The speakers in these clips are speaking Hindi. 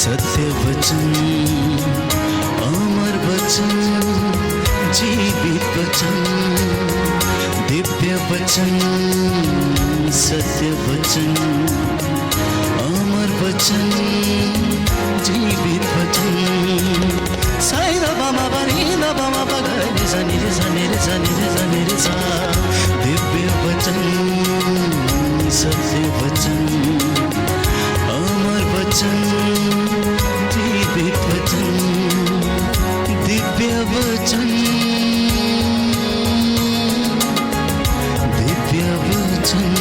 सत्य वचन, अमर वचन, जीवित वचन, दिव्य वचन, सत्य वचन, अमर वचन, जीवित वचन। साई दा बामा बनी दा बामा बगरे सा निरे सा निरे सा निरे सा निरे सा। दिव्य वचन, सत्य वचन, अमर वचन, जीवित वचन, दिव्य वचन, दिव्य वचन।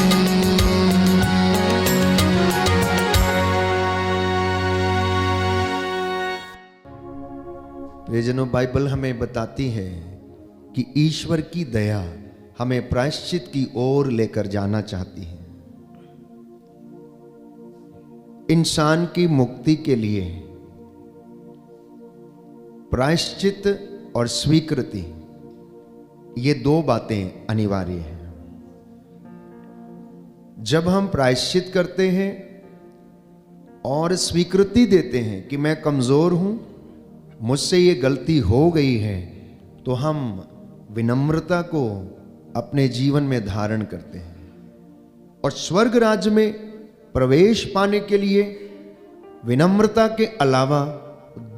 प्रियजनों, बाइबल हमें बताती है कि ईश्वर की दया हमें प्रायश्चित की ओर लेकर जाना चाहती है। इंसान की मुक्ति के लिए प्रायश्चित और स्वीकृति, ये दो बातें अनिवार्य हैं। जब हम प्रायश्चित करते हैं और स्वीकृति देते हैं कि मैं कमजोर हूं, मुझसे ये गलती हो गई है, तो हम विनम्रता को अपने जीवन में धारण करते हैं। और स्वर्ग राज्य में प्रवेश पाने के लिए विनम्रता के अलावा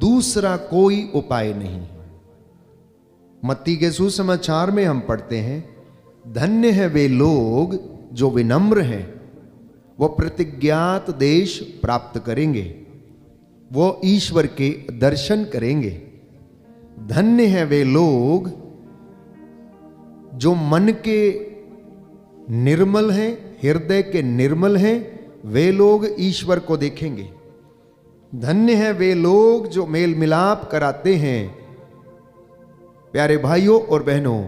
दूसरा कोई उपाय नहीं है। मत्ती के सुसमाचार में हम पढ़ते हैं, धन्य है वे लोग जो विनम्र हैं, वो प्रतिज्ञात देश प्राप्त करेंगे, वो ईश्वर के दर्शन करेंगे। धन्य है वे लोग जो मन के निर्मल हैं, हृदय के निर्मल हैं, वे लोग ईश्वर को देखेंगे। धन्य है वे लोग जो मेल मिलाप कराते हैं। प्यारे भाइयों और बहनों,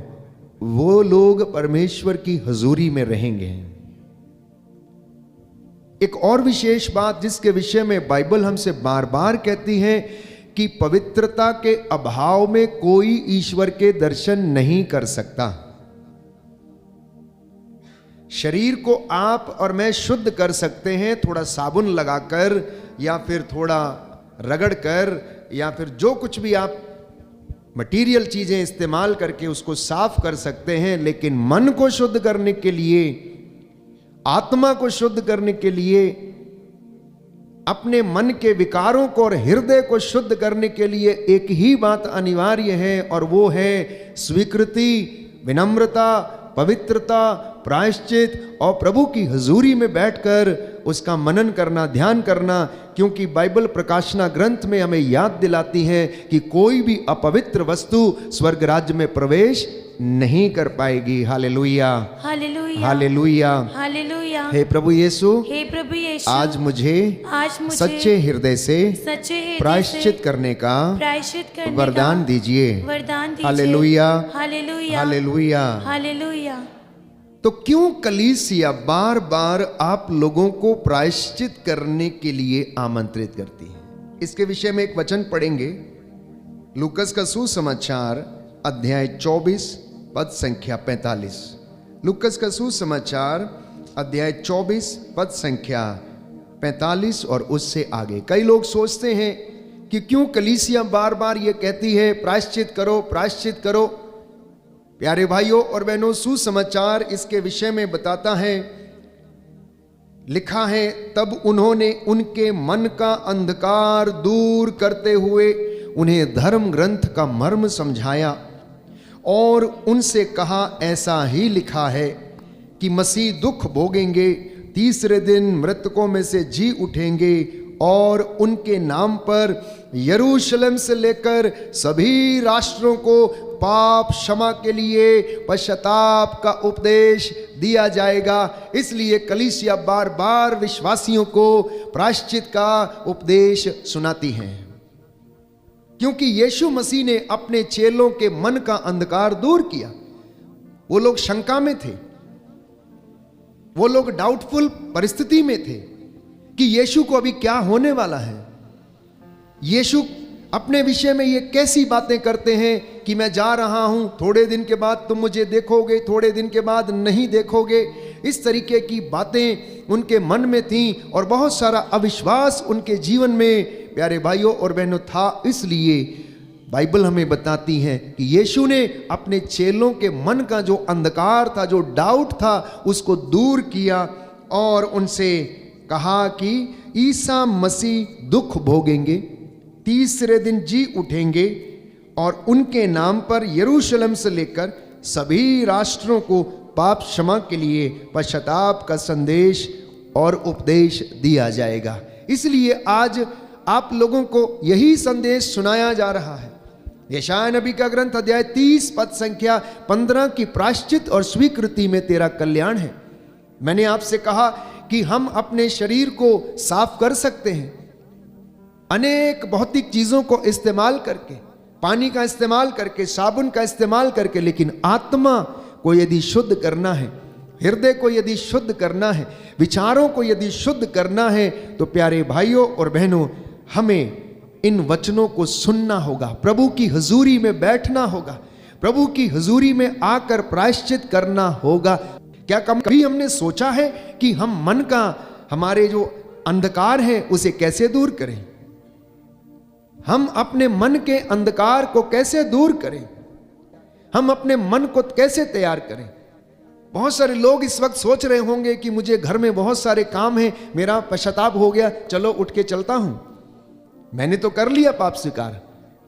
वो लोग परमेश्वर की हजूरी में रहेंगे। एक और विशेष बात जिसके विषय में बाइबल हमसे बार बार कहती है कि पवित्रता के अभाव में कोई ईश्वर के दर्शन नहीं कर सकता। शरीर को आप और मैं शुद्ध कर सकते हैं थोड़ा साबुन लगाकर, या फिर थोड़ा रगड़कर, या फिर जो कुछ भी आप मटेरियल चीजें इस्तेमाल करके उसको साफ कर सकते हैं। लेकिन मन को शुद्ध करने के लिए, आत्मा को शुद्ध करने के लिए, अपने मन के विकारों को और हृदय को शुद्ध करने के लिए एक ही बात अनिवार्य है, और वो है स्वीकृति, विनम्रता, पवित्रता, प्रायश्चित और प्रभु की हजूरी में बैठकर उसका मनन करना, ध्यान करना। क्योंकि बाइबल प्रकाशना ग्रंथ में हमें याद दिलाती है कि कोई भी अपवित्र वस्तु स्वर्ग राज्य में प्रवेश नहीं कर पाएगी। Hallelujah, hallelujah, hallelujah, hallelujah. हे प्रभु यीशु, हे प्रभु यीशु, आज मुझे सच्चे हृदय से प्रायश्चित करने का वरदान दीजिए। Hallelujah, hallelujah, hallelujah, hallelujah. तो क्यों कलीसिया बार बार आप लोगों को प्रायश्चित करने के लिए आमंत्रित करती है? इसके विषय में एक वचन पढ़ेंगे, लूकस का सुसमाचार अध्याय 24 पद संख्या 45। लूकस का सुसमाचार अध्याय 24 पद संख्या 45 और उससे आगे। कई लोग सोचते हैं कि क्यों कलीसिया बार बार ये कहती है प्रायश्चित करो, प्रायश्चित करो। प्यारे भाइयों और बहनों, सुसमाचार इसके विषय में बताता है, लिखा है, तब उन्होंने उनके मन का अंधकार दूर करते हुए उन्हें धर्म ग्रंथ का मर्म समझाया और उनसे कहा, ऐसा ही लिखा है कि मसीह दुख भोगेंगे, तीसरे दिन मृतकों में से जी उठेंगे और उनके नाम पर यरूशलेम से लेकर सभी राष्ट्रों को पाप क्षमा के लिए पश्चाताप का उपदेश दिया जाएगा। इसलिए कलीसिया बार बार विश्वासियों को प्रायश्चित का उपदेश सुनाती है, क्योंकि यीशु मसीह ने अपने चेलों के मन का अंधकार दूर किया। वो लोग शंका में थे, वो लोग डाउटफुल परिस्थिति में थे कि यीशु को अभी क्या होने वाला है। यीशु अपने विषय में ये कैसी बातें करते हैं कि मैं जा रहा हूं, थोड़े दिन के बाद तुम मुझे देखोगे, थोड़े दिन के बाद नहीं देखोगे। इस तरीके की बातें उनके मन में थीं और बहुत सारा अविश्वास उनके जीवन में प्यारे भाइयों और बहनों था, इसलिए बाइबल हमें बताती है कि यीशु ने अपने चेलों के मन का जो अंधकार था, जो डाउट था, उसको दूर किया और उनसे कहा कि ईसा मसीह दुख भोगेंगे, तीसरे दिन जी उठेंगे और उनके नाम पर यरूशलेम से लेकर सभी राष्ट्रों को पाप क्षमा के लिए पश्चाताप का संदेश और उपदेश दिया जाएगा। इसलिए आज आप लोगों को यही संदेश सुनाया जा रहा है। यशायाह नबी का ग्रंथ अध्याय 30 पद संख्या 15 की प्रायश्चित और स्वीकृति में तेरा कल्याण है। मैंने आपसे कहा कि हम अपने शरीर को साफ कर सकते हैं अनेक भौतिक चीजों को इस्तेमाल करके, पानी का इस्तेमाल करके, साबुन का इस्तेमाल करके, लेकिन आत्मा को यदि शुद्ध करना है, हृदय को यदि शुद्ध करना है, विचारों को यदि शुद्ध करना है, तो प्यारे भाइयों और बहनों हमें इन वचनों को सुनना होगा, प्रभु की हुजूरी में बैठना होगा, प्रभु की हुजूरी में आकर प्रायश्चित करना होगा। क्या कभी हमने सोचा है कि हम मन का, हमारे जो अंधकार है उसे कैसे दूर करें? हम अपने मन के अंधकार को कैसे दूर करें? हम अपने मन को कैसे तैयार करें? बहुत सारे लोग इस वक्त सोच रहे होंगे कि मुझे घर में बहुत सारे काम हैं, मेरा पश्चाताप हो गया, चलो उठ के चलता हूं, मैंने तो कर लिया पाप स्वीकार।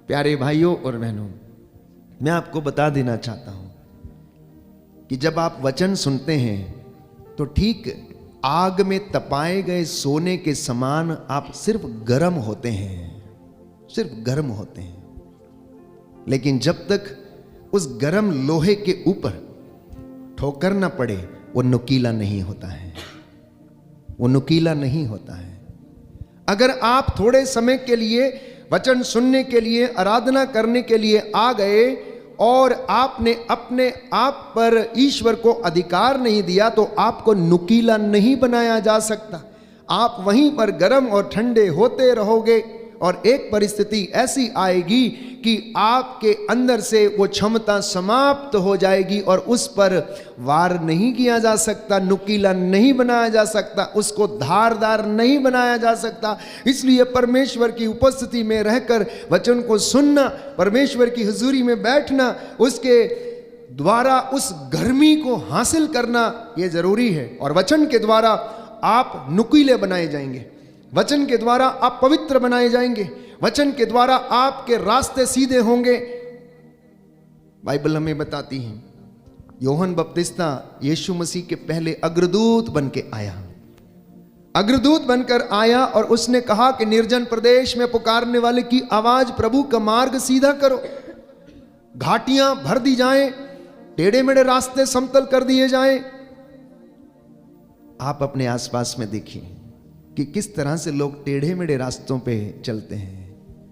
प्यारे भाइयों और बहनों, मैं आपको बता देना चाहता हूं कि जब आप वचन सुनते हैं तो ठीक आग में तपाए गए सोने के समान आप सिर्फ गर्म होते हैं, सिर्फ गर्म होते हैं। लेकिन जब तक उस गर्म लोहे के ऊपर ठोकर ना पड़े, वो नुकीला नहीं होता है, वो नुकीला नहीं होता है। अगर आप थोड़े समय के लिए वचन सुनने के लिए, आराधना करने के लिए आ गए और आपने अपने आप पर ईश्वर को अधिकार नहीं दिया, तो आपको नुकीला नहीं बनाया जा सकता। आप वहीं पर गर्म और ठंडे होते रहोगे और एक परिस्थिति ऐसी आएगी कि आपके अंदर से वो क्षमता समाप्त हो जाएगी और उस पर वार नहीं किया जा सकता, नुकीला नहीं बनाया जा सकता, उसको धारदार नहीं बनाया जा सकता। इसलिए परमेश्वर की उपस्थिति में रहकर वचन को सुनना, परमेश्वर की हुजूरी में बैठना, उसके द्वारा उस गर्मी को हासिल करना ये जरूरी है। और वचन के द्वारा आप नुकीले बनाए जाएंगे, वचन के द्वारा आप पवित्र बनाए जाएंगे, वचन के द्वारा आपके रास्ते सीधे होंगे। बाइबल हमें बताती है यूहन्ना बपतिस्ता यीशु मसीह के पहले अग्रदूत बन के आया, अग्रदूत बनकर आया और उसने कहा कि निर्जन प्रदेश में पुकारने वाले की आवाज, प्रभु का मार्ग सीधा करो, घाटियां भर दी जाएं, टेढ़े मेढ़े रास्ते समतल कर दिए जाएं। आप अपने आसपास में देखिए कि किस तरह से लोग टेढ़े मेढ़े रास्तों पे चलते हैं।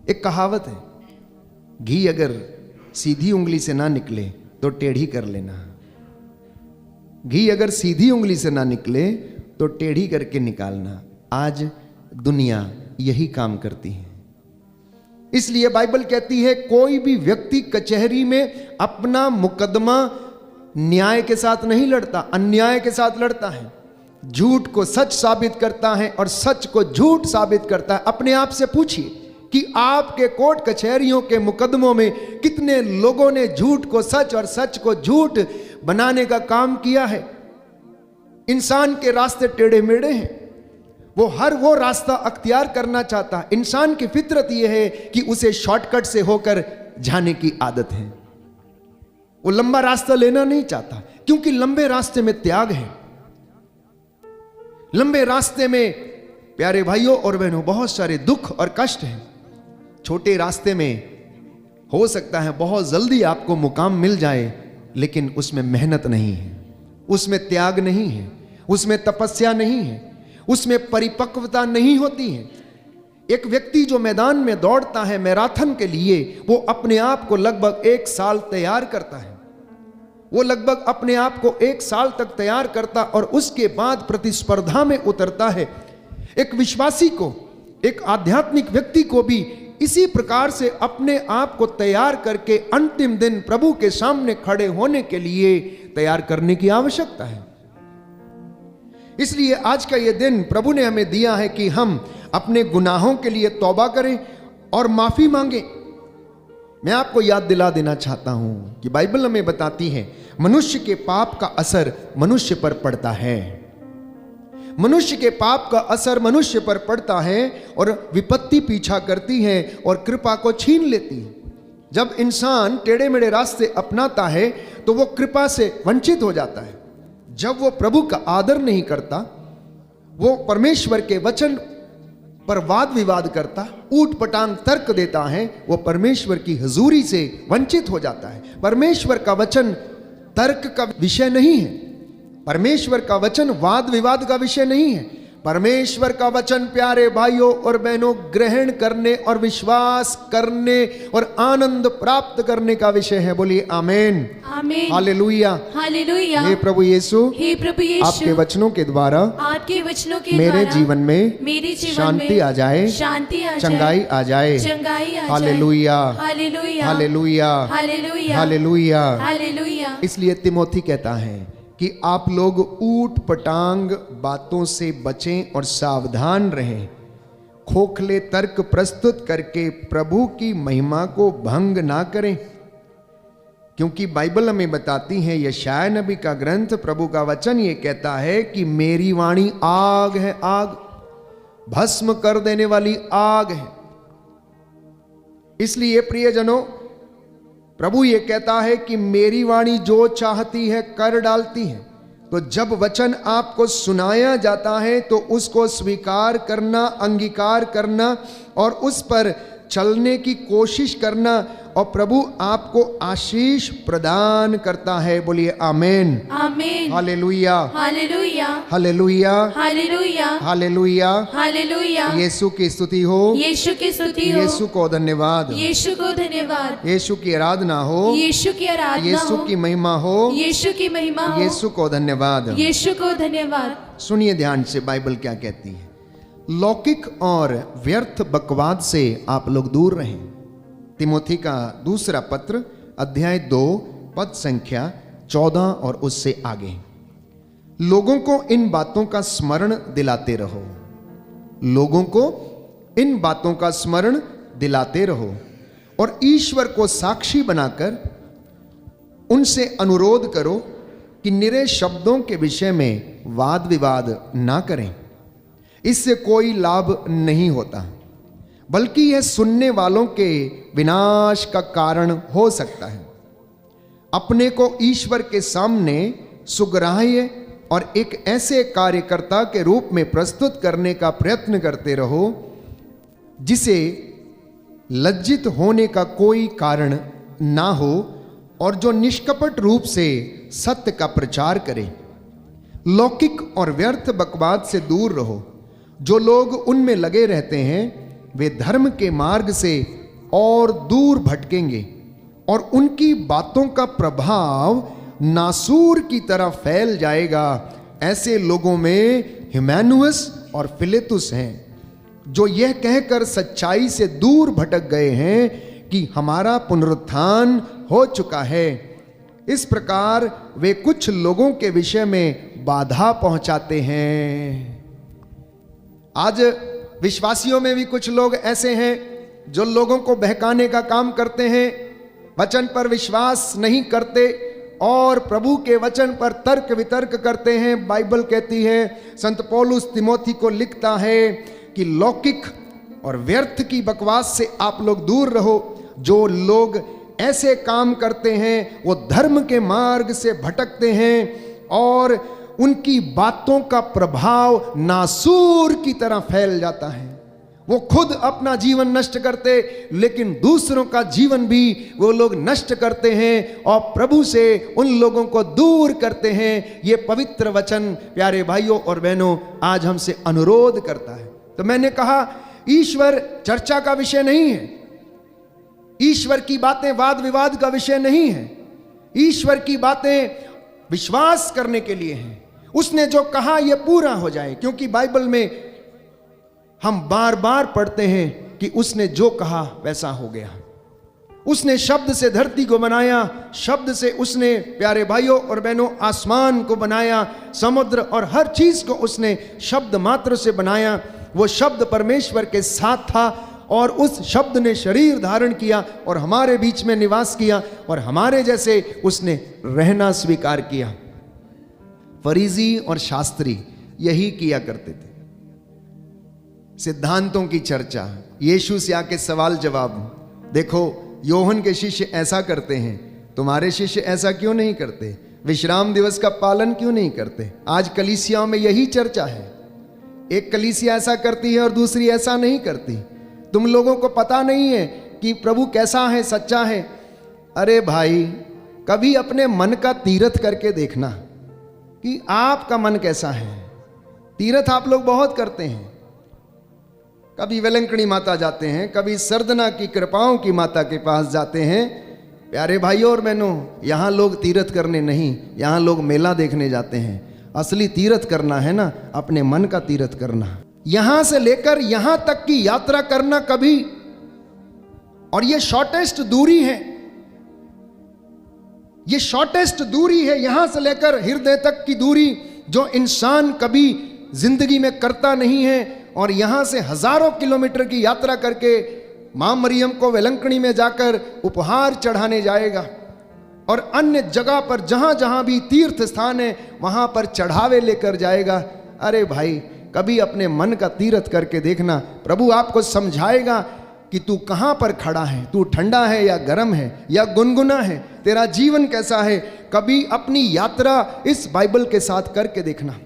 एक कहावत है, घी अगर सीधी उंगली से ना निकले तो टेढ़ी कर लेना, घी अगर सीधी उंगली से ना निकले तो टेढ़ी करके निकालना। आज दुनिया यही काम करती है। इसलिए बाइबल कहती है कोई भी व्यक्ति कचहरी में अपना मुकदमा न्याय के साथ नहीं लड़ता, अन्याय के साथ लड़ता है। झूठ को सच साबित करता है और सच को झूठ साबित करता है। अपने आप से पूछिए कि आपके कोर्ट कचहरियों के मुकदमों में कितने लोगों ने झूठ को सच और सच को झूठ बनाने का काम किया है। इंसान के रास्ते टेढ़े मेढ़े हैं, वो रास्ता अख्तियार करना चाहता है। इंसान की फितरत यह है कि उसे शॉर्टकट से होकर जाने की आदत है, वो लंबा रास्ता लेना नहीं चाहता, क्योंकि लंबे रास्ते में त्याग है। लंबे रास्ते में प्यारे भाइयों और बहनों बहुत सारे दुख और कष्ट हैं। छोटे रास्ते में हो सकता है बहुत जल्दी आपको मुकाम मिल जाए, लेकिन उसमें मेहनत नहीं है, उसमें त्याग नहीं है, उसमें तपस्या नहीं है, उसमें परिपक्वता नहीं होती है। एक व्यक्ति जो मैदान में दौड़ता है मैराथन के लिए, वो अपने आप को लगभग 1 साल तैयार करता है, वो लगभग अपने आप को 1 साल तक तैयार करता और उसके बाद प्रतिस्पर्धा में उतरता है। एक विश्वासी को, एक आध्यात्मिक व्यक्ति को भी इसी प्रकार से अपने आप को तैयार करके अंतिम दिन प्रभु के सामने खड़े होने के लिए तैयार करने की आवश्यकता है। इसलिए आज का ये दिन प्रभु ने हमें दिया है कि हम अपने गुनाहों के लिए तौबा करें और माफी मांगे। मैं आपको याद दिला देना चाहता हूं कि बाइबल हमें बताती है मनुष्य के पाप का असर मनुष्य पर पड़ता है। मनुष्य के पाप का असर मनुष्य पर पड़ता है और विपत्ति पीछा करती है और कृपा को छीन लेती है। जब इंसान टेढ़े मेढ़े रास्ते अपनाता है तो वो कृपा से वंचित हो जाता है। जब वो प्रभु का आदर नहीं करता, वो परमेश्वर के वचन पर वाद विवाद करता, ऊट पटांग तर्क देता है, वो परमेश्वर की हजूरी से वंचित हो जाता है। परमेश्वर का वचन तर्क का विषय नहीं है, परमेश्वर का वचन वाद विवाद का विषय नहीं है। परमेश्वर का वचन प्यारे भाइयों और बहनों ग्रहण करने और विश्वास करने और आनंद प्राप्त करने का विषय है। बोलिए आमेन, आमेन, हालेलुया, हालेलुया। हे प्रभु यीशु, हे प्रभु यीशु, आपके वचनों के द्वारा आपके वचनों के मेरे द्वारा जीवन में मेरे जीवन शांति में आ जाए, शांति आ जाए, चंगाई आ जाए, चंगाई आ जाए। Hallelujah, hallelujah, hallelujah, hallelujah, hallelujah. Hallelujah. इसलिए तिमोथी कहता है कि आप लोग ऊट पटांग बातों से बचें और सावधान रहें, खोखले तर्क प्रस्तुत करके प्रभु की महिमा को भंग ना करें। क्योंकि बाइबल हमें बताती है, यशायाह नबी का ग्रंथ प्रभु का वचन ये कहता है कि मेरी वाणी आग है, आग, भस्म कर देने वाली आग है। इसलिए प्रियजनों, प्रभु ये कहता है कि मेरी वाणी जो चाहती है कर डालती है। तो जब वचन आपको सुनाया जाता है तो उसको स्वीकार करना, अंगीकार करना और उस पर चलने की कोशिश करना, और प्रभु आपको आशीष प्रदान करता है। बोलिए amen, amen, hallelujah, hallelujah, hallelujah, hallelujah, hallelujah. Hallelujah. यीशु की स्तुति हो, यीशु की स्तुति हो, यीशु को धन्यवाद, यीशु को धन्यवाद, यीशु की आराधना हो, यीशु की आराधना यीशु हो, की महिमा हो, यीशु की महिमा हो, यीशु को धन्यवाद। यीशु को धन्यवाद। सुनिए ध्यान से बाइबल क्या कहती है। लौकिक और व्यर्थ बकवाद से आप लोग दूर रहें। तिमोथी का दूसरा पत्र अध्याय 2 पद संख्या 14 और उससे आगे। लोगों को इन बातों का स्मरण दिलाते रहो, लोगों को इन बातों का स्मरण दिलाते रहो और ईश्वर को साक्षी बनाकर उनसे अनुरोध करो कि निरे शब्दों के विषय में वाद विवाद ना करें। इससे कोई लाभ नहीं होता, बल्कि यह सुनने वालों के विनाश का कारण हो सकता है। अपने को ईश्वर के सामने सुग्राह्य और एक ऐसे कार्यकर्ता के रूप में प्रस्तुत करने का प्रयत्न करते रहो जिसे लज्जित होने का कोई कारण ना हो और जो निष्कपट रूप से सत्य का प्रचार करे। लौकिक और व्यर्थ बकवाद से दूर रहो। जो लोग उनमें लगे रहते हैं वे धर्म के मार्ग से और दूर भटकेंगे और उनकी बातों का प्रभाव नासूर की तरह फैल जाएगा। ऐसे लोगों में हिमैनुअस और फिलेतुस हैं, जो यह कहकर सच्चाई से दूर भटक गए हैं कि हमारा पुनरुत्थान हो चुका है। इस प्रकार वे कुछ लोगों के विषय में बाधा पहुंचाते हैं। आज विश्वासियों में भी कुछ लोग ऐसे हैं जो लोगों को बहकाने का काम करते हैं, वचन पर विश्वास नहीं करते और प्रभु के वचन पर तर्क वितर्क करते हैं। बाइबल कहती है, संत पौलुस तिमोथी को लिखता है कि लौकिक और व्यर्थ की बकवास से आप लोग दूर रहो। जो लोग ऐसे काम करते हैं वो धर्म के मार्ग से भटकते हैं और उनकी बातों का प्रभाव नासूर की तरह फैल जाता है। वो खुद अपना जीवन नष्ट करते, लेकिन दूसरों का जीवन भी वो लोग नष्ट करते हैं और प्रभु से उन लोगों को दूर करते हैं। ये पवित्र वचन प्यारे भाइयों और बहनों आज हमसे अनुरोध करता है। तो मैंने कहा, ईश्वर चर्चा का विषय नहीं है, ईश्वर की बातें वाद विवाद का विषय नहीं है। ईश्वर की बातें विश्वास करने के लिए हैं। उसने जो कहा यह पूरा हो जाए, क्योंकि बाइबल में हम बार बार पढ़ते हैं कि उसने जो कहा वैसा हो गया। उसने शब्द से धरती को बनाया, शब्द से उसने प्यारे भाइयों और बहनों आसमान को बनाया, समुद्र और हर चीज को उसने शब्द मात्र से बनाया। वो शब्द परमेश्वर के साथ था और उस शब्द ने शरीर धारण किया और हमारे बीच में निवास किया और हमारे जैसे उसने रहना स्वीकार किया। फरीसी और शास्त्री यही किया करते थे, सिद्धांतों की चर्चा, यीशु से आके सवाल जवाब। देखो योहन के शिष्य ऐसा करते हैं, तुम्हारे शिष्य ऐसा क्यों नहीं करते? विश्राम दिवस का पालन क्यों नहीं करते? आज कलीसियाओं में यही चर्चा है। एक कलीसिया ऐसा करती है और दूसरी ऐसा नहीं करती। तुम लोगों को पता नहीं है कि प्रभु कैसा है, सच्चा है। अरे भाई, कभी अपने मन का तीर्थ करके देखना कि आपका मन कैसा है। तीर्थ आप लोग बहुत करते हैं, कभी वेलंकणी माता जाते हैं, कभी सरदना की कृपाओं की माता के पास जाते हैं। प्यारे भाइयों और बहनों, यहाँ लोग तीर्थ करने नहीं, यहाँ लोग मेला देखने जाते हैं। असली तीर्थ करना है ना, अपने मन का तीर्थ करना। यहां से लेकर यहां तक की यात्रा करना कभी, और ये शॉर्टेस्ट दूरी है, ये शॉर्टेस्ट दूरी है यहां से लेकर हृदय तक की दूरी, जो इंसान कभी जिंदगी में करता नहीं है। और यहां से हजारों किलोमीटर की यात्रा करके मां मरियम को वेलंकणी में जाकर उपहार चढ़ाने जाएगा और अन्य जगह पर जहां जहां भी तीर्थ स्थान है वहां पर चढ़ावे लेकर जाएगा। अरे भाई, कभी अपने मन का तीर्थ करके देखना, प्रभु आपको समझाएगा कि तू कहां पर खड़ा है, तू ठंडा है या गर्म है या गुनगुना है, तेरा जीवन कैसा है। कभी अपनी यात्रा इस बाइबल के साथ करके देखना,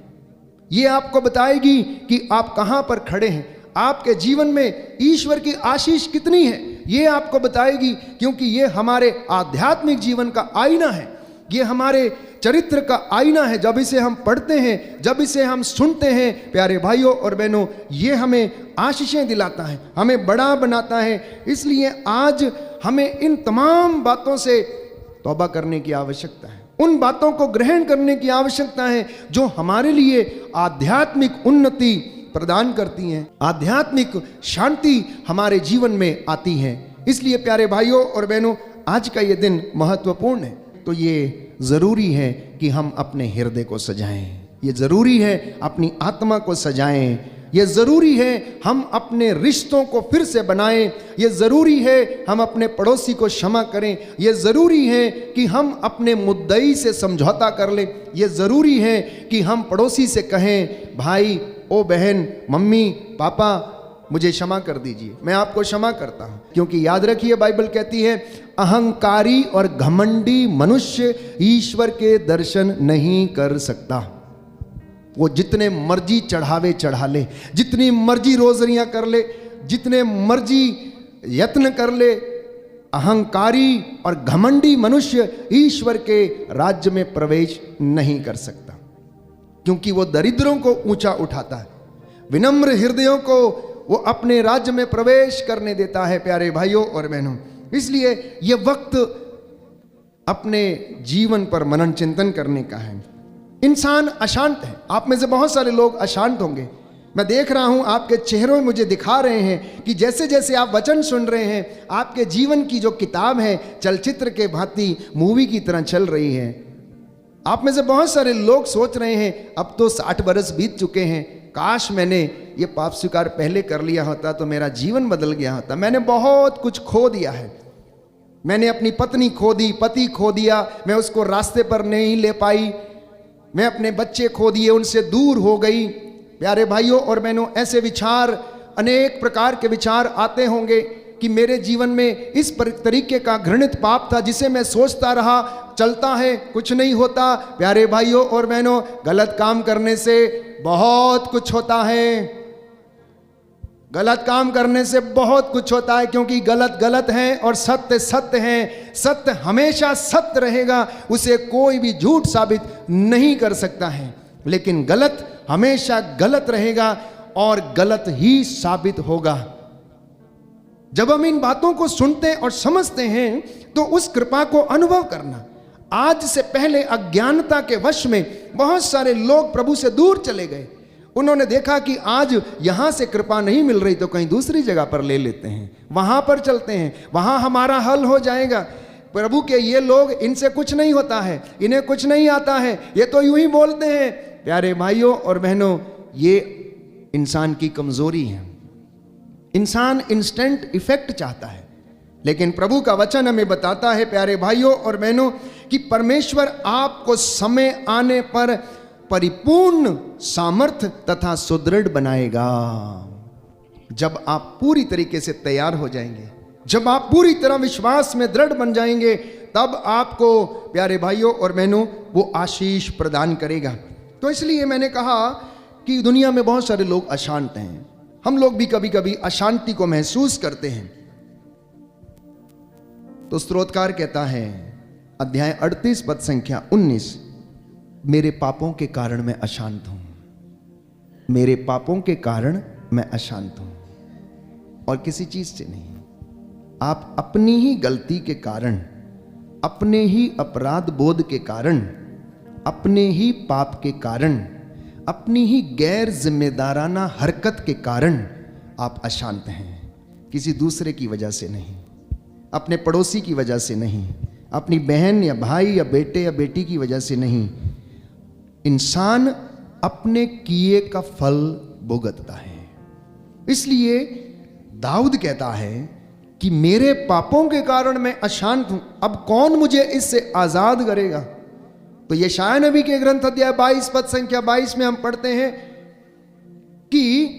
ये आपको बताएगी कि आप कहां पर खड़े हैं, आपके जीवन में ईश्वर की आशीष कितनी है, ये आपको बताएगी। क्योंकि ये हमारे आध्यात्मिक जीवन का आईना है, ये हमारे चरित्र का आईना है। जब इसे हम पढ़ते हैं, जब इसे हम सुनते हैं प्यारे भाइयों और बहनों, ये हमें आशीषें दिलाता है, हमें बड़ा बनाता है। इसलिए आज हमें इन तमाम बातों से तौबा करने की आवश्यकता है, उन बातों को ग्रहण करने की आवश्यकता है जो हमारे लिए आध्यात्मिक उन्नति प्रदान करती हैं, आध्यात्मिक शांति हमारे जीवन में आती है। इसलिए प्यारे भाइयों और बहनों, आज का ये दिन महत्वपूर्ण है। तो ये जरूरी है कि हम अपने हृदय को सजाएं, ये जरूरी है अपनी आत्मा को सजाएं, ये जरूरी है हम अपने रिश्तों को फिर से बनाएं, ये जरूरी है हम अपने पड़ोसी को क्षमा करें, ये जरूरी है कि हम अपने मुद्दई से समझौता कर लें, ये जरूरी है कि हम पड़ोसी से कहें, भाई, ओ बहन, मम्मी, पापा, मुझे क्षमा कर दीजिए, मैं आपको क्षमा करता हूं। क्योंकि याद रखिए, बाइबल कहती है अहंकारी और घमंडी मनुष्य ईश्वर के दर्शन नहीं कर सकता। वो जितने मर्जी चढ़ावे चढ़ा ले, जितनी मर्जी रोजरियां कर ले, जितने मर्जी यत्न कर ले, अहंकारी और घमंडी मनुष्य ईश्वर के राज्य में प्रवेश नहीं कर सकता। क्योंकि वो दरिद्रों को ऊंचा उठाता है, विनम्र हृदयों को वो अपने राज्य में प्रवेश करने देता है। प्यारे भाइयों और बहनों, इसलिए ये वक्त अपने जीवन पर मनन चिंतन करने का है। इंसान अशांत है, आप में से बहुत सारे लोग अशांत होंगे। मैं देख रहा हूं आपके चेहरों में मुझे दिखा रहे हैं कि जैसे जैसे आप वचन सुन रहे हैं, आपके जीवन की जो किताब है चलचित्र के भांति मूवी की तरह चल रही है। आप में से बहुत सारे लोग सोच रहे हैं, अब तो 60 बरस बीत चुके हैं, काश मैंने ये पाप स्वीकार पहले कर लिया होता तो मेरा जीवन बदल गया होता। मैंने बहुत कुछ खो दिया है, मैंने अपनी पत्नी खो दी, पति खो दिया, मैं उसको रास्ते पर नहीं ले पाई, मैं अपने बच्चे खो दिए, उनसे दूर हो गई। प्यारे भाइयों और बहनों, ऐसे विचार, अनेक प्रकार के विचार आते होंगे कि मेरे जीवन में इस तरीके का घृणित पाप था जिसे मैं सोचता रहा, चलता है, कुछ नहीं होता। प्यारे भाइयों और बहनों, गलत काम करने से बहुत कुछ होता है, गलत काम करने से बहुत कुछ होता है, क्योंकि गलत गलत है और सत्य सत्य है। सत्य हमेशा सत्य रहेगा, उसे कोई भी झूठ साबित नहीं कर सकता है। लेकिन गलत हमेशा गलत रहेगा और गलत ही साबित होगा। जब हम इन बातों को सुनते और समझते हैं तो उस कृपा को अनुभव करना। आज से पहले अज्ञानता के वश में बहुत सारे लोग प्रभु से दूर चले गए, उन्होंने देखा कि आज यहां से कृपा नहीं मिल रही तो कहीं दूसरी जगह पर ले लेते हैं, वहां पर चलते हैं, वहां हमारा हल हो जाएगा। प्रभु के ये लोग, इनसे कुछ नहीं होता है, इन्हें कुछ नहीं आता है, ये तो यूं ही बोलते हैं। प्यारे भाइयों और बहनों, ये इंसान की कमजोरी है। इंसान इंस्टेंट इफेक्ट चाहता है, लेकिन प्रभु का वचन हमें बताता है प्यारे भाइयों और बहनों कि परमेश्वर आपको समय आने पर परिपूर्ण सामर्थ्य तथा सुदृढ़ बनाएगा। जब आप पूरी तरीके से तैयार हो जाएंगे, जब आप पूरी तरह विश्वास में दृढ़ बन जाएंगे, तब आपको प्यारे भाइयों और बहनों वो आशीष प्रदान करेगा। तो इसलिए मैंने कहा कि दुनिया में बहुत सारे लोग अशांत हैं। हम लोग भी कभी कभी अशांति को महसूस करते हैं। तो स्तोत्रकार कहता है, अध्याय 38 पद संख्या 19, मेरे पापों के कारण मैं अशांत हूं, मेरे पापों के कारण मैं अशांत हूं, और किसी चीज से नहीं। आप अपनी ही गलती के कारण, अपने ही अपराध बोध के कारण, अपने ही पाप के कारण, अपनी ही गैर जिम्मेदाराना हरकत के कारण आप अशांत हैं। किसी दूसरे की वजह से नहीं, अपने पड़ोसी की वजह से नहीं, अपनी बहन या भाई या बेटे या बेटी की वजह से नहीं। इंसान अपने किए का फल भुगतता है। इसलिए दाऊद कहता है कि मेरे पापों के कारण मैं अशांत हूं, अब कौन मुझे इससे आजाद करेगा। तो यशायाह नबी के ग्रंथ अध्याय 22 पद संख्या 22 में हम पढ़ते हैं कि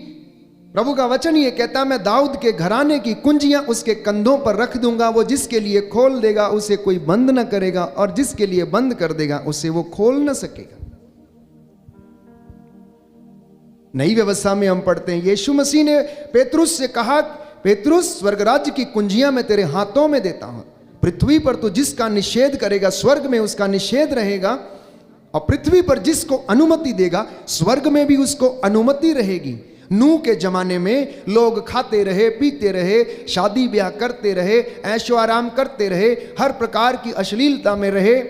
प्रभु का वचन ये कहता, मैं दाऊद के घराने की कुंजियां उसके कंधों पर रख दूंगा, वो जिसके लिए खोल देगा उसे कोई बंद न करेगा, और जिसके लिए बंद कर देगा उसे वो खोल न सकेगा। नई व्यवस्था में हम पढ़ते हैं, यीशु मसीह ने पेतरुस से कहा, पेतरुस स्वर्ग राज्य की कुंजियां मैं तेरे हाथों में देता हूं, पृथ्वी पर तो जिसका निषेध करेगा स्वर्ग में उसका निषेध रहेगा, और पृथ्वी पर जिसको अनुमति देगा स्वर्ग में भी उसको अनुमति रहेगी। नूह के जमाने में लोग खाते रहे, पीते रहे, शादी ब्याह करते रहे, ऐशो आराम करते रहे, हर प्रकार की अश्लीलता में रहे।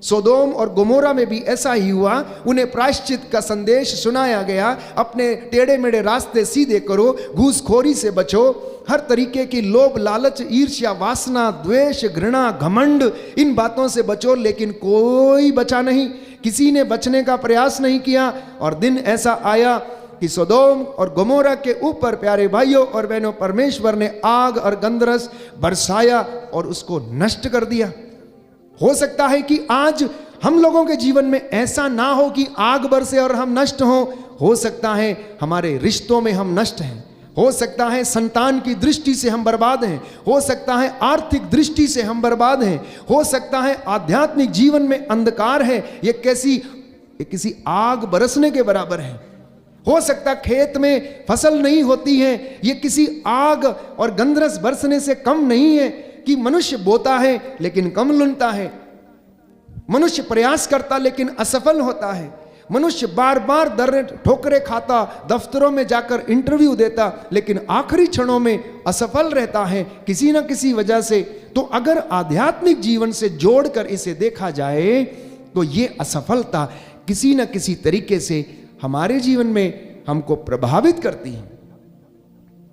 सोदोम और गोमोरा में भी ऐसा ही हुआ। उन्हें प्रायश्चित का संदेश सुनाया गया, अपने टेढ़े मेढ़े रास्ते सीधे करो, घूसखोरी से बचो, हर तरीके की लोभ लालच ईर्ष्या वासना द्वेष घृणा घमंड, इन बातों से बचो। लेकिन कोई बचा नहीं, किसी ने बचने का प्रयास नहीं किया। और दिन ऐसा आया कि सोदोम और गोमोरा के ऊपर प्यारे भाइयों और बहनों परमेश्वर ने आग और गंधरस बरसाया और उसको नष्ट कर दिया। हो सकता है कि आज हम लोगों के जीवन में ऐसा ना हो कि आग बरसे और हम नष्ट हो सकता है हमारे रिश्तों में हम नष्ट हैं, हो सकता है संतान की दृष्टि से हम बर्बाद हैं, हो सकता है आर्थिक दृष्टि से हम बर्बाद हैं, हो सकता है आध्यात्मिक जीवन में अंधकार है। ये किसी आग बरसने के बराबर है। हो सकता खेत में फसल नहीं होती है, ये किसी आग और गंधरस बरसने से कम नहीं है कि मनुष्य बोता है लेकिन कम लुनता है, मनुष्य प्रयास करता लेकिन असफल होता है, मनुष्य बार बार दर ठोकरे खाता, दफ्तरों में जाकर इंटरव्यू देता लेकिन आखिरी क्षणों में असफल रहता है किसी न किसी वजह से। तो अगर आध्यात्मिक जीवन से जोड़कर इसे देखा जाए तो ये असफलता किसी न किसी तरीके से हमारे जीवन में हमको प्रभावित करती है।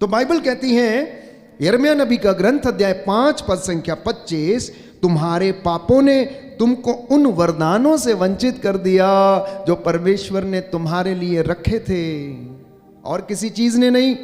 तो बाइबल कहती है, यिर्मयाह नबी का ग्रंथ अध्याय 5 पद संख्या 25, तुम्हारे पापों ने तुमको उन वरदानों से वंचित कर दिया जो परमेश्वर ने तुम्हारे लिए रखे थे, और किसी चीज ने नहीं।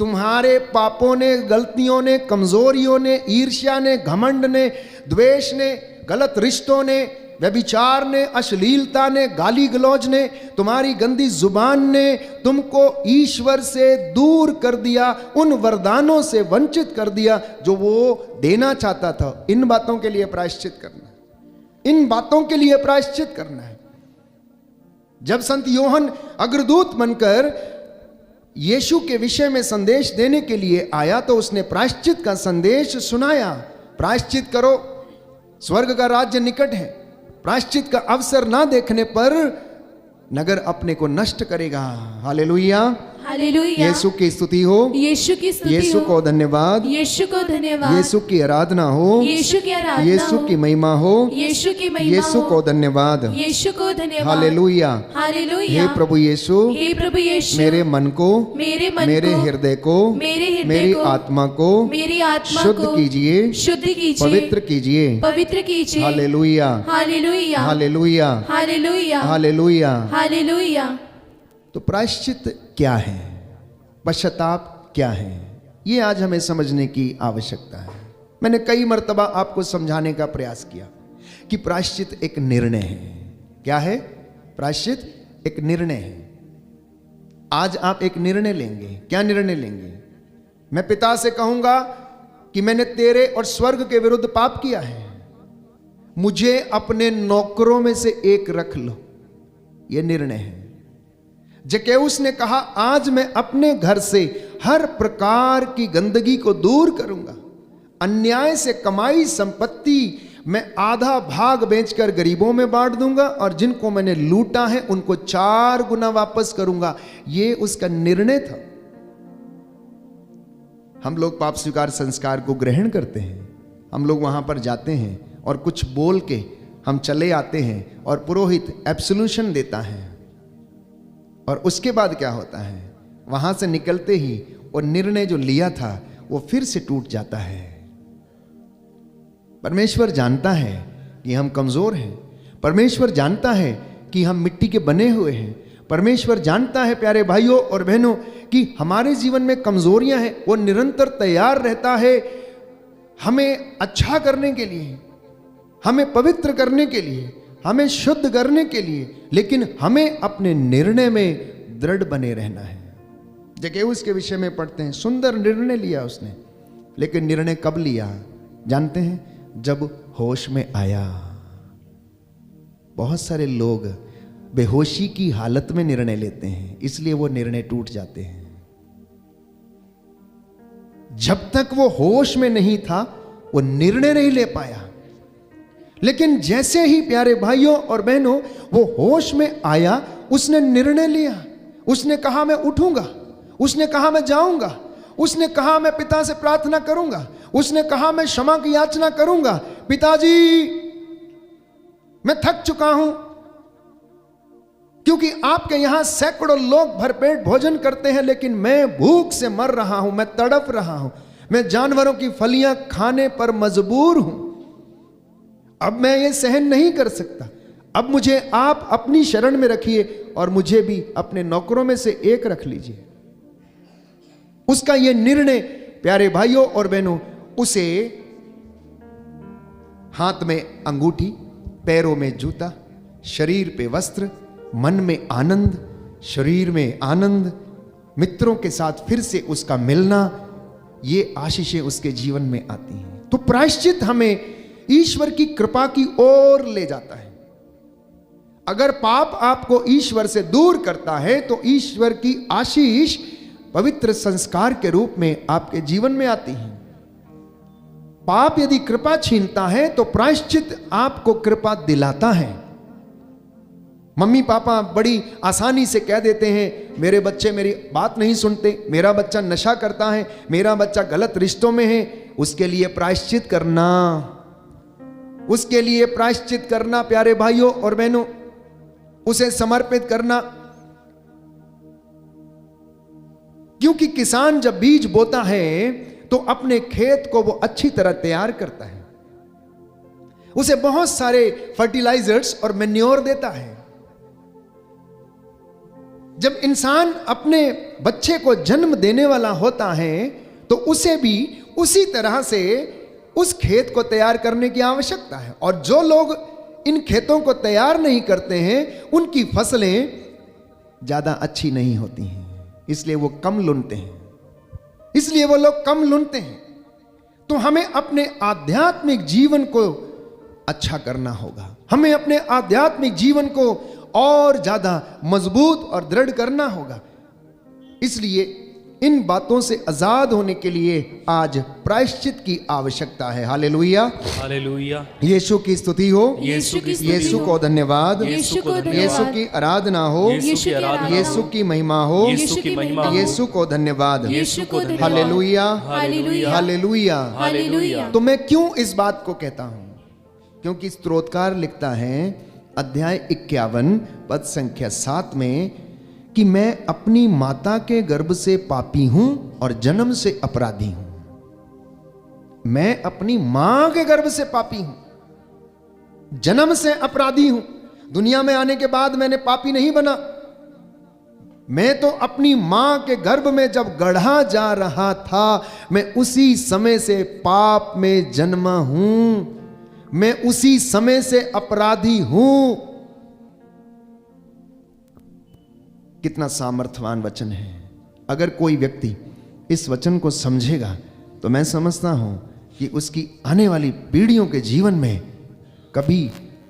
तुम्हारे पापों ने, गलतियों ने, कमजोरियों ने, ईर्ष्या ने, घमंड ने, द्वेष ने, गलत रिश्तों ने, व्यभिचार ने, अश्लीलता ने, गाली गलौज ने, तुम्हारी गंदी जुबान ने तुमको ईश्वर से दूर कर दिया, उन वरदानों से वंचित कर दिया जो वो देना चाहता था। इन बातों के लिए प्रायश्चित करना है, इन बातों के लिए प्रायश्चित करना है। जब संत योहन अग्रदूत बनकर यीशु के विषय में संदेश देने के लिए आया तो उसने प्रायश्चित का संदेश सुनाया। प्रायश्चित करो, स्वर्ग का राज्य निकट है। प्रायश्चित का अवसर ना देखने पर नगर अपने को नष्ट करेगा। हालेलुया। हालेलुया। यीशु की स्तुति हो, यीशु की स्तुति यीशु हो। को धन्यवाद, यीशु को धन्यवाद। यीशु की आराधना हो, यीशु की आराधना यीशु हो। की महिमा हो, यीशु की महिमा यीशु हो। को धन्यवाद। यीशु को धन्यवाद। हालेलुया। हालेलुया। हे प्रभु यीशु, हे प्रभु यीशु, मेरे मन को, मेरे मन मेरे को, हृदय को, मेरे हृदय मेरी को, आत्मा को मेरी आत्मा शुद्ध को कीजिए, शुद्ध कीजिए, पवित्र कीजिए। पवित्र कीजिए। Hallelujah, hallelujah. Hallelujah, hallelujah. Hallelujah. Hallelujah. तो प्रायश्चित क्या है, पश्चाताप क्या है, ये आज हमें समझने की आवश्यकता है। मैंने कई मर्तबा आपको समझाने का प्रयास किया कि प्रायश्चित एक निर्णय है। क्या है? प्रायश्चित एक निर्णय है। आज आप एक निर्णय लेंगे। क्या निर्णय लेंगे? मैं पिता से कहूंगा कि मैंने तेरे और स्वर्ग के विरुद्ध पाप किया है, मुझे अपने नौकरों में से एक रख लो। यह निर्णय है। जकेउस ने कहा, आज मैं अपने घर से हर प्रकार की गंदगी को दूर करूंगा, अन्याय से कमाई संपत्ति मैं आधा भाग बेचकर गरीबों में बांट दूंगा और जिनको मैंने लूटा है उनको 4 गुना वापस करूंगा। यह उसका निर्णय था। हम लोग पाप स्वीकार संस्कार को ग्रहण करते हैं, हम लोग वहां पर जाते हैं और कुछ बोल के हम चले आते हैं और पुरोहित एब्सोल्यूशन देता है, और उसके बाद क्या होता है? वहां से निकलते ही वो निर्णय जो लिया था वो फिर से टूट जाता है। परमेश्वर जानता है कि हम कमजोर हैं, परमेश्वर जानता है कि हम मिट्टी के बने हुए हैं, परमेश्वर जानता है प्यारे भाइयों और बहनों कि हमारे जीवन में कमजोरियां हैं। वो निरंतर तैयार रहता है हमें अच्छा करने के लिए, हमें पवित्र करने के लिए, हमें शुद्ध करने के लिए, लेकिन हमें अपने निर्णय में दृढ़ बने रहना है। जकेउस के विषय में पढ़ते हैं, सुंदर निर्णय लिया उसने, लेकिन निर्णय कब लिया जानते हैं? जब होश में आया। बहुत सारे लोग बेहोशी की हालत में निर्णय लेते हैं, इसलिए वो निर्णय टूट जाते हैं। जब तक वो होश में नहीं था वो निर्णय नहीं ले पाया, लेकिन जैसे ही प्यारे भाइयों और बहनों वो होश में आया, उसने निर्णय लिया। उसने कहा मैं उठूंगा, उसने कहा मैं जाऊंगा, उसने कहा मैं पिता से प्रार्थना करूंगा, उसने कहा मैं क्षमा की याचना करूंगा। पिताजी मैं थक चुका हूं, क्योंकि आपके यहां सैकड़ों लोग भरपेट भोजन करते हैं, लेकिन मैं भूख से मर रहा हूं, मैं तड़प रहा हूं, मैं जानवरों की फलियां खाने पर मजबूर हूं। अब मैं ये सहन नहीं कर सकता, अब मुझे आप अपनी शरण में रखिए और मुझे भी अपने नौकरों में से एक रख लीजिए। उसका ये निर्णय प्यारे भाइयों और बहनों, उसे हाथ में अंगूठी, पैरों में जूता, शरीर पे वस्त्र, मन में आनंद, शरीर में आनंद, मित्रों के साथ फिर से उसका मिलना, ये आशीषें उसके जीवन में आती हैं। तो प्रायश्चित हमें ईश्वर की कृपा की ओर ले जाता है। अगर पाप आपको ईश्वर से दूर करता है तो ईश्वर की आशीष पवित्र संस्कार के रूप में आपके जीवन में आती है। पाप यदि कृपा छीनता है तो प्रायश्चित आपको कृपा दिलाता है। मम्मी पापा बड़ी आसानी से कह देते हैं, मेरे बच्चे मेरी बात नहीं सुनते, मेरा बच्चा नशा करता है, मेरा बच्चा गलत रिश्तों में है। उसके लिए प्रायश्चित करना, उसके लिए प्रायश्चित करना प्यारे भाइयों और बहनों, उसे समर्पित करना। क्योंकि किसान जब बीज बोता है तो अपने खेत को वो अच्छी तरह तैयार करता है, उसे बहुत सारे फर्टिलाइजर्स और मैन्योर देता है। जब इंसान अपने बच्चे को जन्म देने वाला होता है तो उसे भी उसी तरह से उस खेत को तैयार करने की आवश्यकता है। और जो लोग इन खेतों को तैयार नहीं करते हैं उनकी फसलें ज्यादा अच्छी नहीं होती हैं, इसलिए वो कम लुनते हैं, इसलिए वो लोग कम लुनते हैं। तो हमें अपने आध्यात्मिक जीवन को अच्छा करना होगा, हमें अपने आध्यात्मिक जीवन को और ज्यादा मजबूत और दृढ़ करना होगा। इसलिए इन बातों से आजाद होने के लिए आज प्रायश्चित की आवश्यकता है। Hallelujah, hallelujah. यीशु की स्तुति हो, यीशु की स्तुति यीशु हो, को धन्यवाद, यीशु को यीशु धन्यवाद, की आराधना हो, यीशु की आराधना यीशु हो, की महिमा हो, यीशु की महिमा हो, यीशु को धन्यवाद। यीशु को धन्यवाद। Hallelujah, hallelujah, hallelujah. हालेलुया। तो मैं क्यों इस बात को कहता हूं? क्योंकि स्तोत्रकार लिखता है अध्याय 51 पद संख्या 7 में कि मैं अपनी माता के गर्भ से पापी हूं और जन्म से अपराधी हूं। मैं अपनी मां के गर्भ से पापी हूं, जन्म से अपराधी हूं। दुनिया में आने के बाद मैंने पापी नहीं बना। मैं तो अपनी मां के गर्भ में जब गढ़ा जा रहा था, मैं उसी समय से पाप में जन्मा हूं, मैं उसी समय से अपराधी हूं। कितना सामर्थ्यवान वचन है। अगर कोई व्यक्ति इस वचन को समझेगा तो मैं समझता हूं कि उसकी आने वाली पीढ़ियों के जीवन में कभी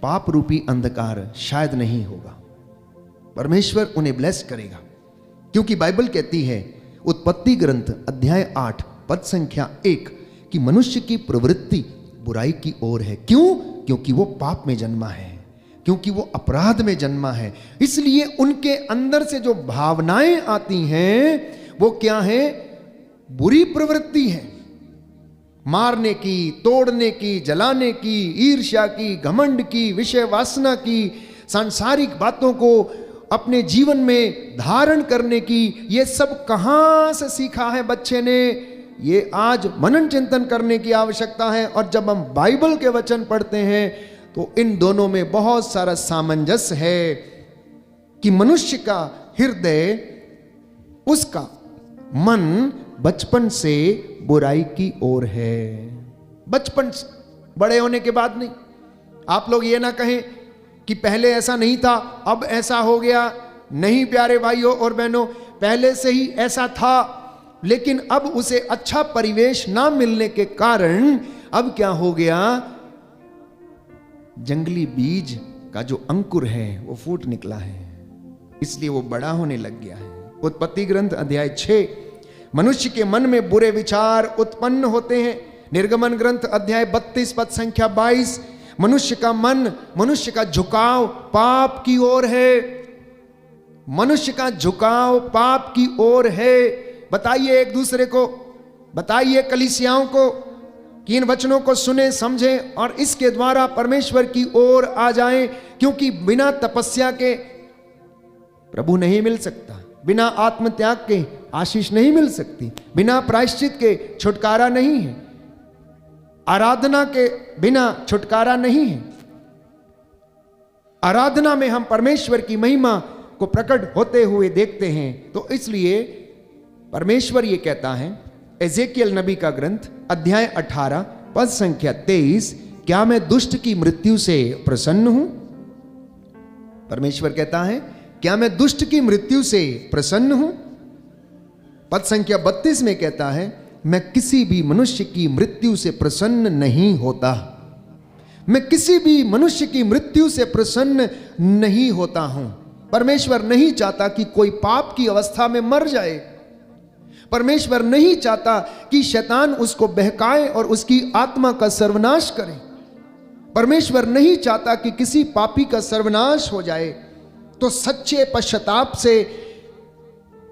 पाप रूपी अंधकार शायद नहीं होगा। परमेश्वर उन्हें ब्लेस करेगा, क्योंकि बाइबल कहती है उत्पत्ति ग्रंथ अध्याय 8 पद संख्या 1 कि मनुष्य की प्रवृत्ति बुराई की ओर है। क्यों? क्योंकि वो पाप में जन्मा है, क्योंकि वो अपराध में जन्मा है। इसलिए उनके अंदर से जो भावनाएं आती हैं वो क्या है? बुरी प्रवृत्ति है। मारने की, तोड़ने की, जलाने की, ईर्ष्या की, घमंड की, विषय वासना की, सांसारिक बातों को अपने जीवन में धारण करने की। ये सब कहां से सीखा है बच्चे ने? ये आज मनन चिंतन करने की आवश्यकता है। और जब हम बाइबल के वचन पढ़ते हैं तो इन दोनों में बहुत सारा सामंजस्य है कि मनुष्य का हृदय, उसका मन बचपन से बुराई की ओर है। बचपन से, बड़े होने के बाद नहीं। आप लोग ये ना कहें कि पहले ऐसा नहीं था अब ऐसा हो गया। नहीं प्यारे भाइयों और बहनों, पहले से ही ऐसा था, लेकिन अब उसे अच्छा परिवेश ना मिलने के कारण अब क्या हो गया? जंगली बीज का जो अंकुर है वो फूट निकला है, इसलिए वो बड़ा होने लग गया है। उत्पत्ति ग्रंथ अध्याय 6 मनुष्य के मन में बुरे विचार उत्पन्न होते हैं। निर्गमन ग्रंथ अध्याय 32 पद संख्या 22 मनुष्य का मन, मनुष्य का झुकाव पाप की ओर है। मनुष्य का झुकाव पाप की ओर है। बताइए एक दूसरे को, बताइए कलीसियाओं को कि इन वचनों को सुने, समझें और इसके द्वारा परमेश्वर की ओर आ जाएं, क्योंकि बिना तपस्या के प्रभु नहीं मिल सकता, बिना आत्मत्याग के आशीष नहीं मिल सकती, बिना प्रायश्चित के छुटकारा नहीं है, आराधना के बिना छुटकारा नहीं है। आराधना में हम परमेश्वर की महिमा को प्रकट होते हुए देखते हैं। तो इसलिए परमेश्वर ये कहता है, एजेकियल नबी का ग्रंथ अध्याय 18 पद संख्या 23, क्या मैं दुष्ट की मृत्यु से प्रसन्न हूं? परमेश्वर कहता है, क्या मैं दुष्ट की मृत्यु से प्रसन्न हूं? पद संख्या 32 में कहता है, मैं किसी भी मनुष्य की मृत्यु से प्रसन्न नहीं होता। मैं किसी भी मनुष्य की मृत्यु से प्रसन्न नहीं होता हूं। परमेश्वर नहीं चाहता कि कोई पाप की अवस्था में मर जाए। परमेश्वर नहीं चाहता कि शैतान उसको बहकाए और उसकी आत्मा का सर्वनाश करे। परमेश्वर नहीं चाहता कि किसी पापी का सर्वनाश हो जाए। तो सच्चे पश्चाताप से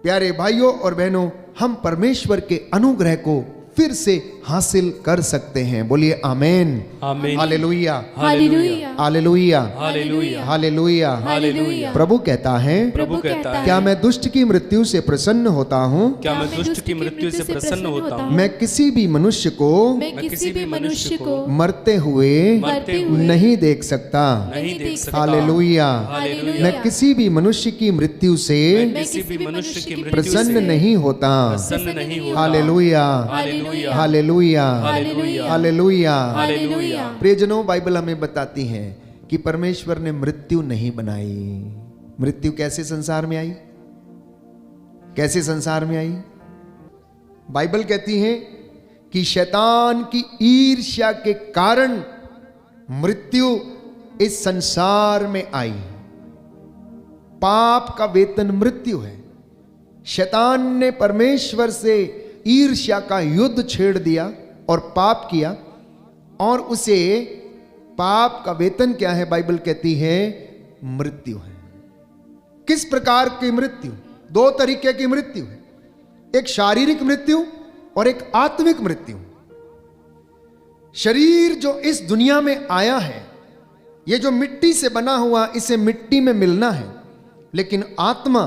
प्यारे भाइयों और बहनों, हम परमेश्वर के अनुग्रह को फिर से हासिल कर सकते हैं। बोलिए amen, amen, hallelujah, hallelujah, hallelujah, hallelujah, hallelujah. Hallelujah. प्रभु कहता है, प्रभु कहता है, क्या मैं दुष्ट की मृत्यु से प्रसन्न होता हूं? क्या मैं दुष्ट की मृत्यु से प्रसन्न होता हूँ? मैं किसी भी मनुष्य को मैं किसी भी मनुष्य को मरते हुए मरते हुए नहीं देख सकता। नहीं देख सकता। हालेलुया। हालेलुया। मैं किसी भी मनुष्य की मृत्यु से किसी भी मनुष्य की मृत्यु प्रसन्न से नहीं होता। प्रसन्न नहीं होता। Hallelujah, hallelujah, hallelujah, hallelujah, hallelujah. Hallelujah. प्रियजनों, बाइबल हमें बताती है कि परमेश्वर ने मृत्यु नहीं बनाई। मृत्यु कैसे संसार में आई? कैसे संसार में आई? बाइबल कहती है कि शैतान की ईर्ष्या के कारण मृत्यु इस संसार में आई। पाप का वेतन मृत्यु है। शैतान ने परमेश्वर से ईर्ष्या का युद्ध छेड़ दिया और पाप किया, और उसे पाप का वेतन क्या है? बाइबल कहती है मृत्यु है। किस प्रकार की मृत्यु? दो तरीके की मृत्यु है, एक शारीरिक मृत्यु और एक आत्मिक मृत्यु। शरीर जो इस दुनिया में आया है, ये जो मिट्टी से बना हुआ, इसे मिट्टी में मिलना है, लेकिन आत्मा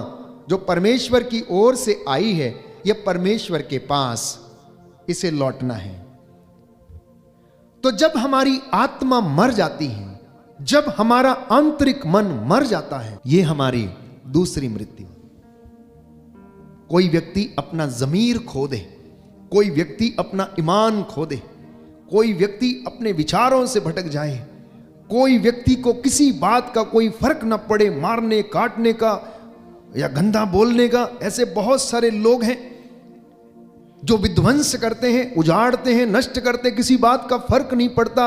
जो परमेश्वर की ओर से आई है, यह परमेश्वर के पास इसे लौटना है। तो जब हमारी आत्मा मर जाती है, जब हमारा आंतरिक मन मर जाता है, यह हमारी दूसरी मृत्यु। कोई व्यक्ति अपना ज़मीर खो दे, कोई व्यक्ति अपना ईमान खो दे, कोई व्यक्ति अपने विचारों से भटक जाए, कोई व्यक्ति को किसी बात का कोई फर्क न पड़े, मारने काटने का या गंदा बोलने का। ऐसे बहुत सारे लोग हैं जो विध्वंस करते हैं, उजाड़ते हैं, नष्ट करते, किसी बात का फर्क नहीं पड़ता।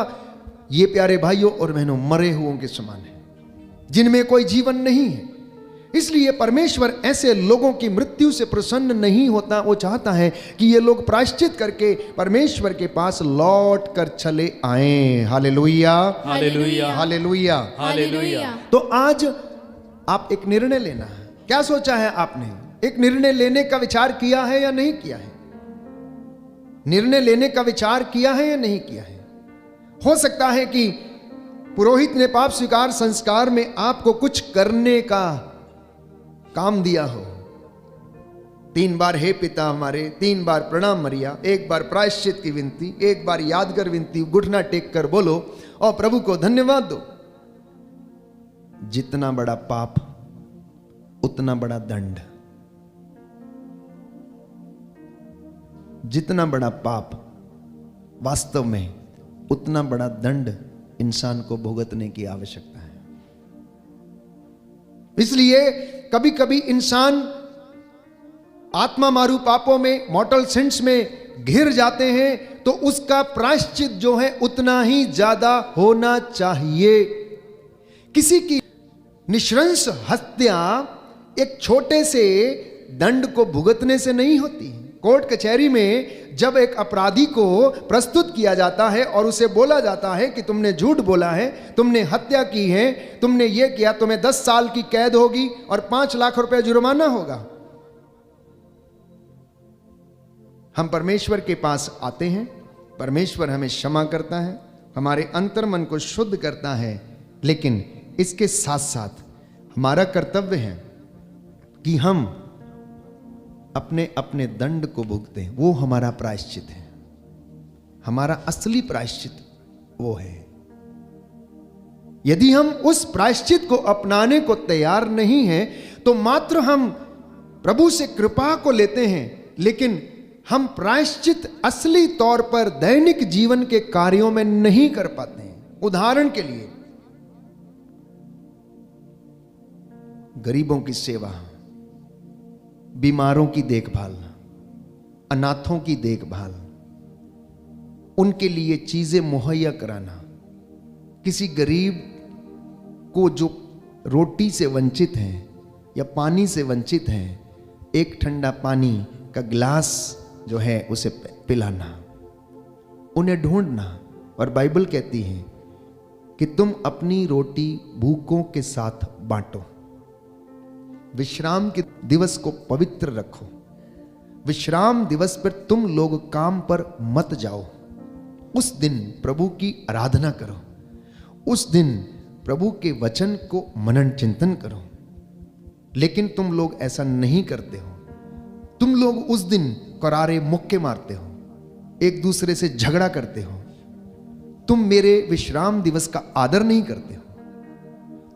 ये प्यारे भाइयों और बहनों मरे हुओं के समान है, जिनमें कोई जीवन नहीं है। इसलिए परमेश्वर ऐसे लोगों की मृत्यु से प्रसन्न नहीं होता। वो चाहता है कि ये लोग प्रायश्चित करके परमेश्वर के पास लौट कर चले आए। Hallelujah, hallelujah, hallelujah, hallelujah. तो आज आप एक निर्णय लेना है। क्या सोचा है आपने? एक निर्णय लेने का विचार किया है या नहीं किया है? निर्णय लेने का विचार किया है या नहीं किया है? हो सकता है कि पुरोहित ने पाप स्वीकार संस्कार में आपको कुछ करने का काम दिया हो। 3 बार हे पिता हमारे, 3 बार प्रणाम मरिया, 1 बार प्रायश्चित की विनती, 1 बार यादगार विनती, घुटना टेक कर बोलो और प्रभु को धन्यवाद दो। जितना बड़ा पाप उतना बड़ा दंड, जितना बड़ा पाप वास्तव में उतना बड़ा दंड इंसान को भुगतने की आवश्यकता है। इसलिए कभी कभी इंसान आत्मा मारू पापों में, मॉर्टल सिंस में घिर जाते हैं, तो उसका प्रायश्चित जो है उतना ही ज्यादा होना चाहिए। किसी की निशंस हत्या एक छोटे से दंड को भुगतने से नहीं होती। कोर्ट कचहरी में जब एक अपराधी को प्रस्तुत किया जाता है और उसे बोला जाता है कि तुमने झूठ बोला है, तुमने हत्या की है, तुमने ये किया, तुम्हें 10 साल की कैद होगी और 5 लाख रुपए जुर्माना होगा। हम परमेश्वर के पास आते हैं, परमेश्वर हमें क्षमा करता है, हमारे अंतर मन को शुद्ध करता है, लेकिन इसके साथ साथ हमारा कर्तव्य है कि हम अपने अपने दंड को भुगते हैं। वो हमारा प्रायश्चित है, हमारा असली प्रायश्चित वो है। यदि हम उस प्रायश्चित को अपनाने को तैयार नहीं हैं, तो मात्र हम प्रभु से कृपा को लेते हैं, लेकिन हम प्रायश्चित असली तौर पर दैनिक जीवन के कार्यों में नहीं कर पाते हैं। उदाहरण के लिए गरीबों की सेवा, बीमारों की देखभाल, अनाथों की देखभाल, उनके लिए चीजें मुहैया कराना, किसी गरीब को जो रोटी से वंचित हैं या पानी से वंचित हैं, एक ठंडा पानी का गिलास जो है उसे पिलाना, उन्हें ढूंढना। और बाइबल कहती है कि तुम अपनी रोटी भूखों के साथ बांटो, विश्राम के दिवस को पवित्र रखो, विश्राम दिवस पर तुम लोग काम पर मत जाओ, उस दिन प्रभु की आराधना करो, उस दिन प्रभु के वचन को मनन चिंतन करो। लेकिन तुम लोग ऐसा नहीं करते हो। तुम लोग उस दिन करारे मुक्के मारते हो, एक दूसरे से झगड़ा करते हो, तुम मेरे विश्राम दिवस का आदर नहीं करते हो।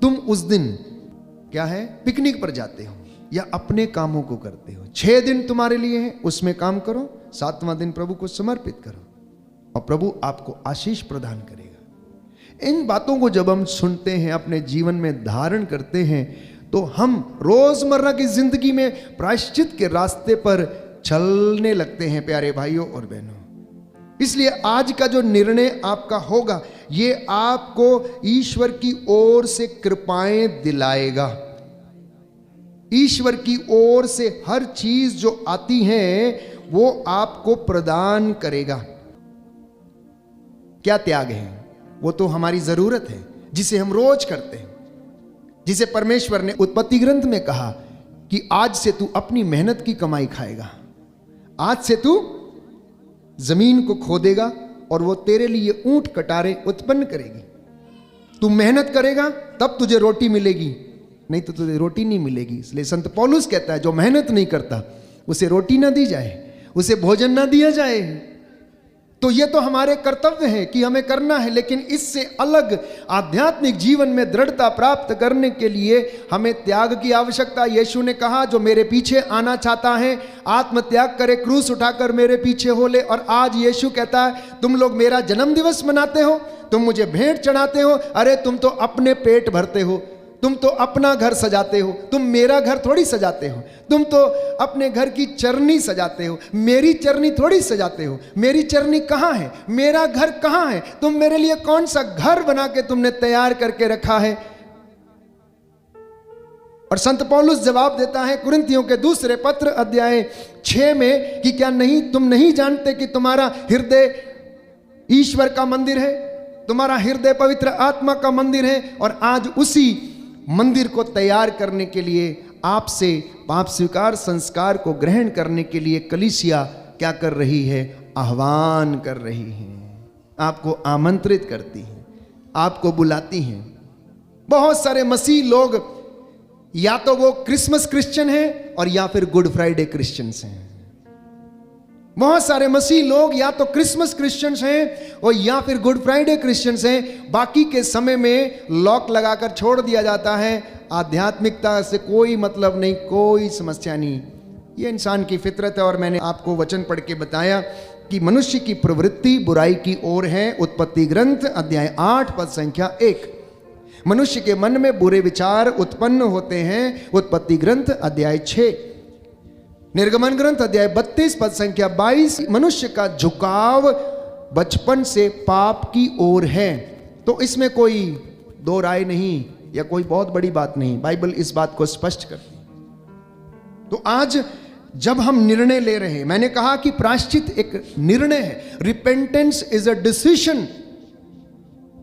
तुम उस दिन क्या है, पिकनिक पर जाते हो या अपने कामों को करते हो। 6 दिन तुम्हारे लिए है, उसमें काम करो, 7वां दिन प्रभु को समर्पित करो और प्रभु आपको आशीष प्रदान करेगा। इन बातों को जब हम सुनते हैं, अपने जीवन में धारण करते हैं, तो हम रोजमर्रा की जिंदगी में प्रायश्चित के रास्ते पर चलने लगते हैं प्यारे भाइयों और बहनों। इसलिए आज का जो निर्णय आपका होगा, ये आपको ईश्वर की ओर से कृपाएं दिलाएगा। ईश्वर की ओर से हर चीज जो आती है वो आपको प्रदान करेगा। क्या त्याग है? वो तो हमारी जरूरत है जिसे हम रोज करते हैं, जिसे परमेश्वर ने उत्पत्ति ग्रंथ में कहा कि आज से तू अपनी मेहनत की कमाई खाएगा, आज से तू जमीन को खोदेगा और वो तेरे लिए ऊंट कटारे उत्पन्न करेगी। तू मेहनत करेगा तब तुझे रोटी मिलेगी, नहीं तो तुझे रोटी नहीं मिलेगी। इसलिए संत पौलुस कहता है जो मेहनत नहीं करता उसे रोटी ना दी जाए, उसे भोजन ना दिया जाए। तो ये तो हमारे कर्तव्य है कि हमें करना है, लेकिन इससे अलग आध्यात्मिक जीवन में दृढ़ता प्राप्त करने के लिए हमें त्याग की आवश्यकता। यीशु ने कहा जो मेरे पीछे आना चाहता है आत्म त्याग करे, क्रूस उठाकर मेरे पीछे हो ले। और आज यीशु कहता है तुम लोग मेरा जन्म दिवस मनाते हो, तुम मुझे भेंट चढ़ाते हो, अरे तुम तो अपने पेट भरते हो, तुम तो अपना घर सजाते हो, तुम मेरा घर थोड़ी सजाते हो, तुम तो अपने घर की चरनी सजाते हो, मेरी चरनी थोड़ी सजाते हो। मेरी चरनी कहाँ है? मेरा घर कहाँ है? तुम मेरे लिए कौन सा घर बना के तुमने तैयार करके रखा है? और संत पौलुस जवाब देता है कुरिन्थियों के दूसरे पत्र अध्याय 6 में कि क्या तुम नहीं जानते कि तुम्हारा हृदय ईश्वर का मंदिर है, तुम्हारा हृदय पवित्र आत्मा का मंदिर है। और आज उसी मंदिर को तैयार करने के लिए आपसे पाप स्वीकार संस्कार को ग्रहण करने के लिए कलीसिया क्या कर रही है? आह्वान कर रही है, आपको आमंत्रित करती है, आपको बुलाती है। बहुत सारे मसीह लोग या तो वो क्रिसमस क्रिश्चियन हैं और या फिर गुड फ्राइडे क्रिश्चियंस हैं। बहुत सारे मसीह लोग या तो क्रिसमस क्रिश्चियंस हैं और या फिर गुड फ्राइडे क्रिश्चियंस हैं। बाकी के समय में लॉक लगाकर छोड़ दिया जाता है, आध्यात्मिकता से कोई मतलब नहीं, कोई समस्या नहीं। ये इंसान की फितरत है। और मैंने आपको वचन पढ़ के बताया कि मनुष्य की प्रवृत्ति बुराई की ओर है। उत्पत्ति ग्रंथ अध्याय 8 पद संख्या 1। मनुष्य के मन में बुरे विचार उत्पन्न होते हैं। उत्पत्ति ग्रंथ अध्याय 6। निर्गमन ग्रंथ अध्याय 32 पद संख्या 22। मनुष्य का झुकाव बचपन से पाप की ओर है। तो इसमें कोई दो राय नहीं या कोई बहुत बड़ी बात नहीं, बाइबल इस बात को स्पष्ट करती है। तो आज जब हम निर्णय ले रहे हैं, मैंने कहा कि प्रायश्चित एक निर्णय है। Repentance is a decision,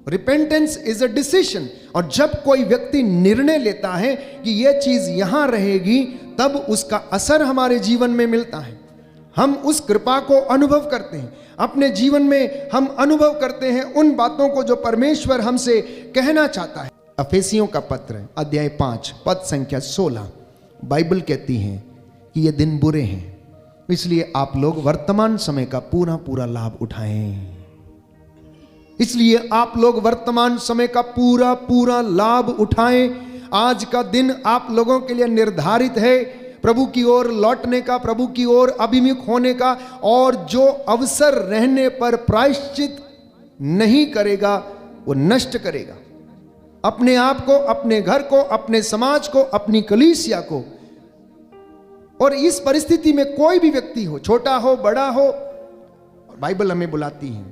repentance is a decision. और जब कोई व्यक्ति निर्णय लेता है कि यह चीज यहां रहेगी, तब उसका असर हमारे जीवन में मिलता है। हम उस कृपा को अनुभव करते हैं अपने जीवन में, हम अनुभव करते हैं उन बातों को जो परमेश्वर हमसे कहना चाहता है। अफेसियों का पत्र अध्याय 5 पद संख्या 16 बाइबल कहती है कि ये दिन बुरे हैं, इसलिए आप लोग वर्तमान समय का पूरा पूरा लाभ उठाएं। इसलिए आप लोग वर्तमान समय का पूरा पूरा लाभ उठाएं। आज का दिन आप लोगों के लिए निर्धारित है प्रभु की ओर लौटने का, प्रभु की ओर अभिमुख होने का। और जो अवसर रहने पर प्रायश्चित नहीं करेगा वो नष्ट करेगा अपने आप को, अपने घर को, अपने समाज को, अपनी कलीसिया को। और इस परिस्थिति में कोई भी व्यक्ति हो, छोटा हो बड़ा हो, बाइबल हमें बुलाती है।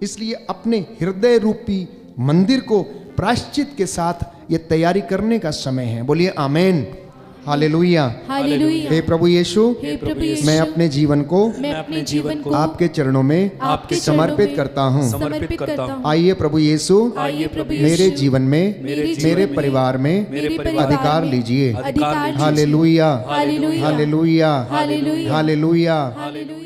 इसलिए अपने हृदय रूपी मंदिर को प्रायश्चित के साथ ये तैयारी करने का समय है। बोलिए आमेन, हालेलुया। हालेलुया। हे प्रभु यीशु, हे प्रभु यीशु, मैं अपने जीवन को मैं अपने जीवन को आपके चरणों में आपके समर्पित चरणों में करता हूँ। समर्पित करता हूँ। आइए प्रभु यीशु, आइए प्रभु यीशु, मेरे जीवन में, मेरे जीवन मेरे में, परिवार में मेरे परिवार अधिकार में लीजिए। अधिकार लीजिए। Hallelujah, hallelujah, hallelujah, hallelujah, hallelujah. Hallelujah.